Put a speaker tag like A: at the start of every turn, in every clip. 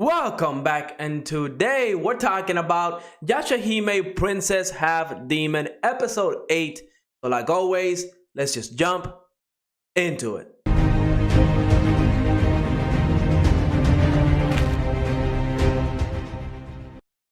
A: Welcome back, and today we're talking about Yashahime Princess Half Demon episode 8. So like always, let's just jump into it.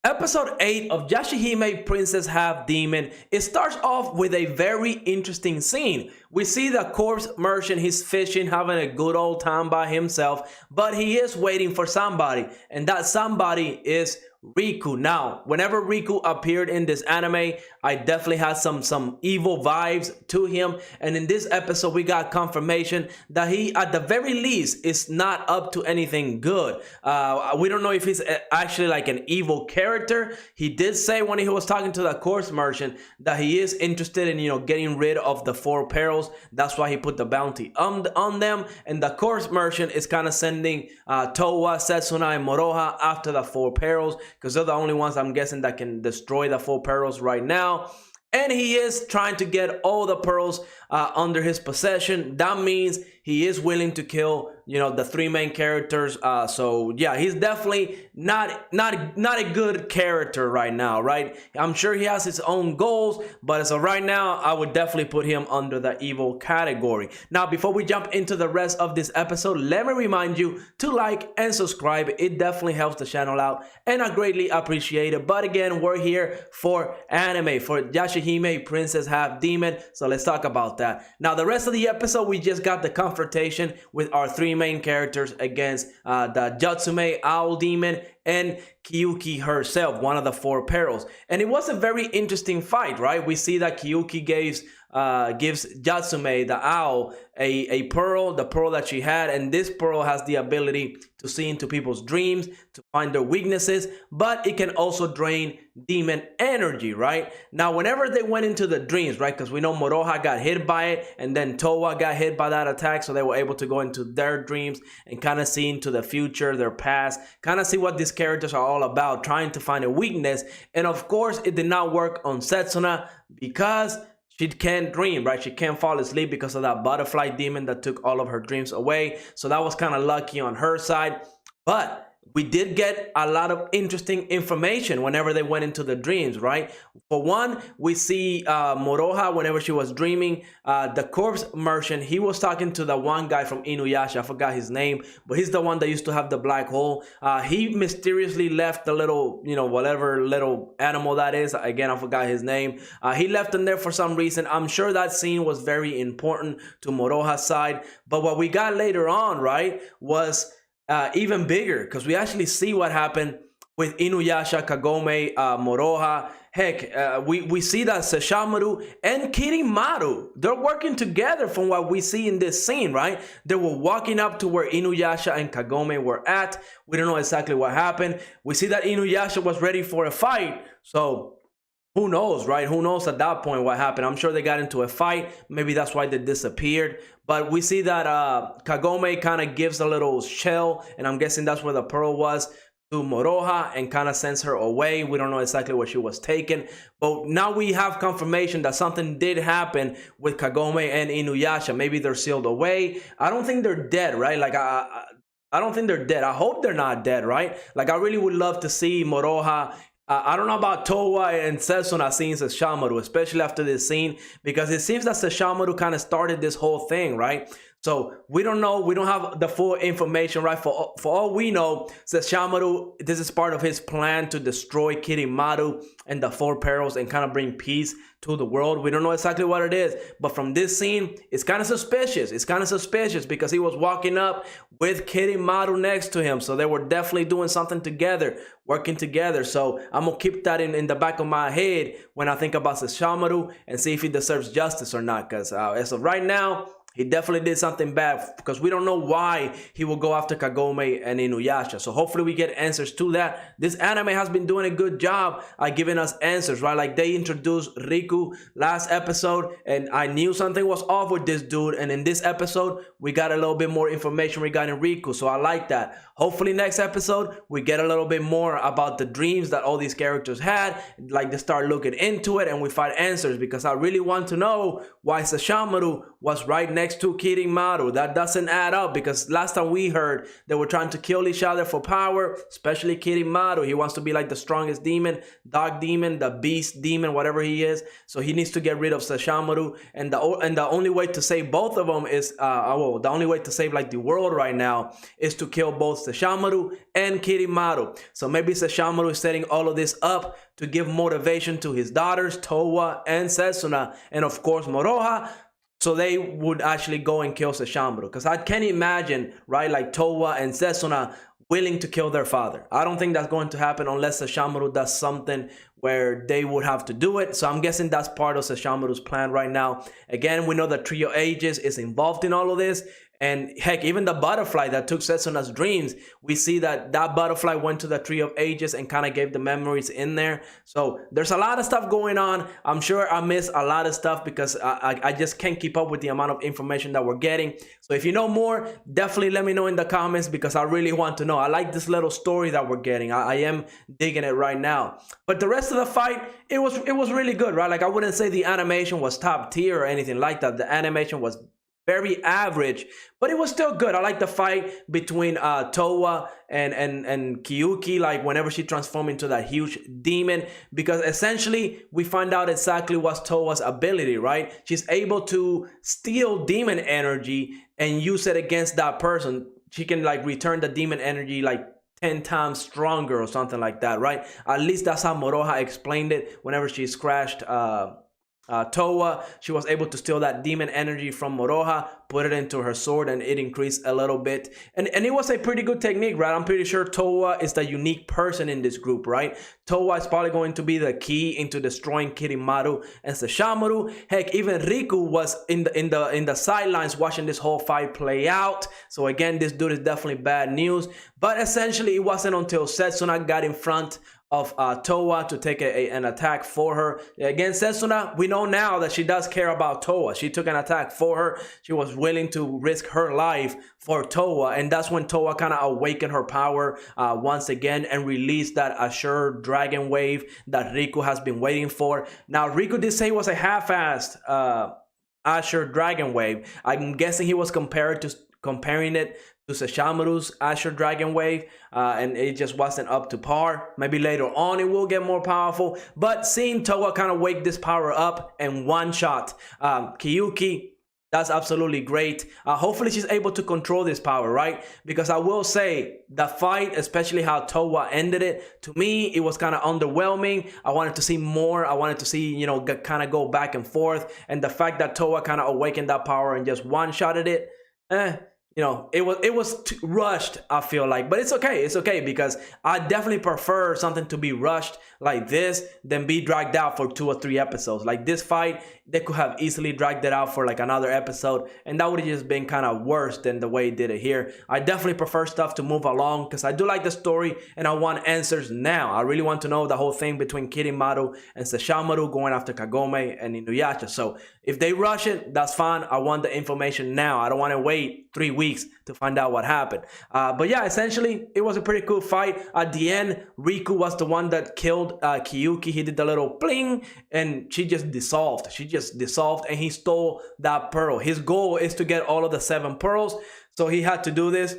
A: Episode 8 of Yashahime Princess Half Demon, it starts off with a very interesting scene. We see the corpse merchant, he's fishing, having a good old time by himself, but he is waiting for somebody, and that somebody is Riku. Now, whenever Riku appeared in this anime, I definitely had some evil vibes to him, and in this episode we got confirmation that he at the very least is not up to anything good. We don't know if he's actually like an evil character. He did say when he was talking to the corpse merchant that he is interested in getting rid of the four perils. That's why he put the bounty on them, and the corpse merchant is kind of sending Towa, Setsuna, and Moroha after the four perils, because they're the only ones I'm guessing that can destroy the four pearls right now. And he is trying to get all the pearls under his possession. That means he is willing to kill the three main characters. So yeah, he's definitely not a good character right now, right? I'm sure he has his own goals, but as of right now, I would definitely put him under the evil category. Now, before we jump into the rest of this episode, let me remind you to like and subscribe. It definitely helps the channel out, and I greatly appreciate it. But again, we're here for anime, for Yashahime Princess Half Demon. So let's talk about that. Now, the rest of the episode, we just got the confrontation with our three main characters against the Yatsume Owl Demon and Kyuki herself, one of the four perils. And it was a very interesting fight, right? We see that Kyuki gives Yatsume, the owl, a pearl, the pearl that she had, and this pearl has the ability to see into people's dreams, to find their weaknesses, but it can also drain demon energy, right? Now, whenever they went into the dreams, right, because we know Moroha got hit by it, and then Towa got hit by that attack, so they were able to go into their dreams and kind of see into the future, their past, kind of see what these characters are all about, trying to find a weakness. And of course, it did not work on Setsuna because she can't dream, right? She can't fall asleep because of that butterfly demon that took all of her dreams away. So that was kind of lucky on her side. But we did get a lot of interesting information whenever they went into the dreams, right? For one, we see Moroha, whenever she was dreaming, the corpse merchant, he was talking to the one guy from Inuyasha. I forgot his name, but he's the one that used to have the black hole. He mysteriously left the little, whatever little animal that is. Again, I forgot his name. He left him there for some reason. I'm sure that scene was very important to Moroha's side. But what we got later on, right, was even bigger, because we actually see what happened with Inuyasha, Kagome, Moroha. Heck, we see that Sesshomaru and Kirimaru, they're working together from what we see in this scene, right? They were walking up to where Inuyasha and Kagome were at. We don't know exactly what happened. We see that Inuyasha was ready for a fight. So who knows, right? Who knows at that point what happened? I'm sure they got into a fight. Maybe that's why they disappeared. But we see that Kagome kind of gives a little shell, and I'm guessing that's where the pearl was, to Moroha and kind of sends her away. We don't know exactly where she was taken. But now we have confirmation that something did happen with Kagome and Inuyasha. Maybe they're sealed away. I don't think they're dead, right? Like, I don't think they're dead. I hope they're not dead, right? Like, I really would love to see Moroha. I don't know about Towa and Setsuna seeing Sesshomaru, especially after this scene, because it seems that Sesshomaru kind of started this whole thing, right? So we don't know. We don't have the full information, right? For all we know, Sesshomaru, this is part of his plan to destroy Kirimaru and the four perils and kind of bring peace to the world. We don't know exactly what it is, but from this scene, it's kind of suspicious. It's kind of suspicious because he was walking up with Kirimaru next to him. So they were definitely doing something together, working together. So I'm going to keep that in the back of my head when I think about Sesshomaru and see if he deserves justice or not. Because as of right now, he definitely did something bad, because we don't know why he will go after Kagome and Inuyasha. So hopefully we get answers to that. This anime has been doing a good job at giving us answers, right? Like they introduced Riku last episode, and I knew something was off with this dude. And in this episode, we got a little bit more information regarding Riku. So I like that. Hopefully next episode, we get a little bit more about the dreams that all these characters had. Like they start looking into it and we find answers, because I really want to know why Sesshomaru was right next to Kirimaru. That doesn't add up because last time we heard they were trying to kill each other for power, especially Kirimaru. He wants to be like the strongest demon, dark demon, the beast demon, whatever he is. So he needs to get rid of Sesshomaru. And the only way to save both of them is, the only way to save like the world right now is to kill both Sesshomaru and Kirimaru. So maybe Sesshomaru is setting all of this up to give motivation to his daughters, Towa and Setsuna, and of course Moroha, so they would actually go and kill Sesshomaru. Because I can't imagine, right, like Towa and Setsuna willing to kill their father. I don't think that's going to happen unless Sesshomaru does something where they would have to do it. So I'm guessing that's part of Sesshomaru's plan right now. Again, we know the Trio Ages is involved in all of this. And heck, even the butterfly that took Setsuna's dreams, we see that that butterfly went to the Tree of Ages and kind of gave the memories in there. So there's a lot of stuff going on. I'm sure I missed a lot of stuff because I just can't keep up with the amount of information that we're getting. So if you know more, definitely let me know in the comments because I really want to know. I like this little story that we're getting. I am digging it right now. But the rest of the fight, it was really good, right? Like I wouldn't say the animation was top tier or anything like that. The animation was very average, but it was still good. I like the fight between Towa and Kyuki, like whenever she transformed into that huge demon, because essentially we find out exactly what's Towa's ability, right? She's able to steal demon energy and use it against that person. She can like return the demon energy like 10 times stronger or something like that, right? At least that's how Moroha explained it whenever she scratched Towa. She was able to steal that demon energy from Moroha, put it into her sword, and it increased a little bit. And it was a pretty good technique, right? I'm pretty sure Towa is the unique person in this group, right? Towa is probably going to be the key into destroying Kirimaru and Sesshomaru. Heck, even Riku was in the sidelines watching this whole fight play out. So again, this dude is definitely bad news. But essentially, it wasn't until Setsuna got in front of Towa to take an attack for her. Again, Setsuna, we know now that she does care about Towa. She took an attack for her. She was willing to risk her life for Towa, and that's when Towa kind of awakened her power once again and released that assured dragon wave that Riku has been waiting for. Now, Riku did say it was a half-assed assured dragon wave. I'm guessing he was comparing it to Sesshomaru's Asher Dragon Wave, and it just wasn't up to par. Maybe later on it will get more powerful, but seeing Towa kind of wake this power up and one-shot Kyuki, that's absolutely great. Hopefully she's able to control this power, right? Because I will say, the fight, especially how Towa ended it, to me, it was kind of underwhelming. I wanted to see more. I wanted to see, you know, kind of go back and forth. And the fact that Towa kind of awakened that power and just one-shotted it, you know, it was rushed, I feel like. But it's okay. It's okay because I definitely prefer something to be rushed like this than be dragged out for 2 or 3 episodes. Like this fight, they could have easily dragged it out for like another episode, and that would have just been kind of worse than the way it did it here. I definitely prefer stuff to move along because I do like the story and I want answers now. I really want to know the whole thing between Kirimaru and Sesshomaru going after Kagome and Inuyasha. So if they rush it, that's fine. I want the information now. I don't want to wait 3 weeks to find out what happened. But yeah, essentially, it was a pretty cool fight. At the end, Riku was the one that killed Kyuki. He did the little bling, and she just dissolved. She just dissolved, and he stole that pearl. His goal is to get all of the 7 pearls, so he had to do this.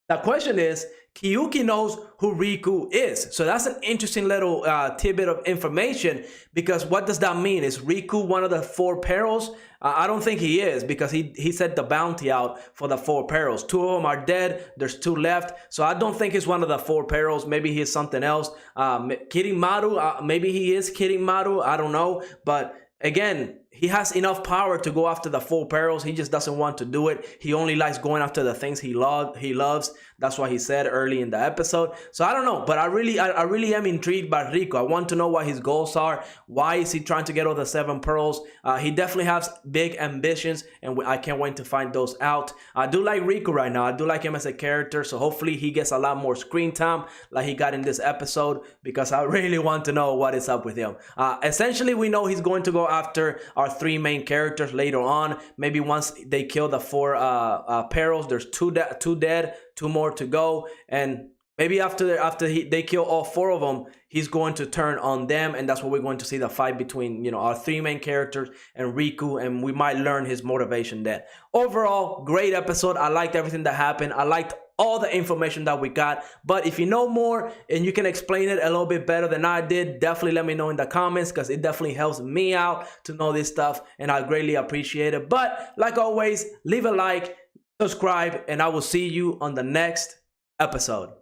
A: The question is, Kyuki knows who Riku is. So that's an interesting little tidbit of information, because what does that mean? Is Riku one of the 4 perils? I don't think he is, because he set the bounty out for the 4 perils. 2 of them are dead. There's 2 left. So I don't think he's one of the 4 perils. Maybe he's something else. Kirimaru, maybe he is Kirimaru. I don't know. But again, he has enough power to go after the 4 perils. He just doesn't want to do it. He only likes going after the things he loves. That's what he said early in the episode. So I don't know, but I really am intrigued by Riku. I want to know what his goals are. Why is he trying to get all the 7 pearls? He definitely has big ambitions, and I can't wait to find those out. I do like Riku right now. I do like him as a character, so hopefully he gets a lot more screen time like he got in this episode, because I really want to know what is up with him. Essentially, we know he's going to go after our 3 main characters later on. Maybe once they kill the 4 perils, there's 2 dead, 2 more to go, and Maybe they kill all 4 of them, he's going to turn on them, and that's what we're going to see, the fight between, you know, our 3 main characters and Riku, and we might learn his motivation there. Overall, great episode. I liked everything that happened. I liked all the information that we got. But if you know more and you can explain it a little bit better than I did, definitely let me know in the comments, because it definitely helps me out to know this stuff, and I greatly appreciate it. But like always, leave a like, subscribe, and I will see you on the next episode.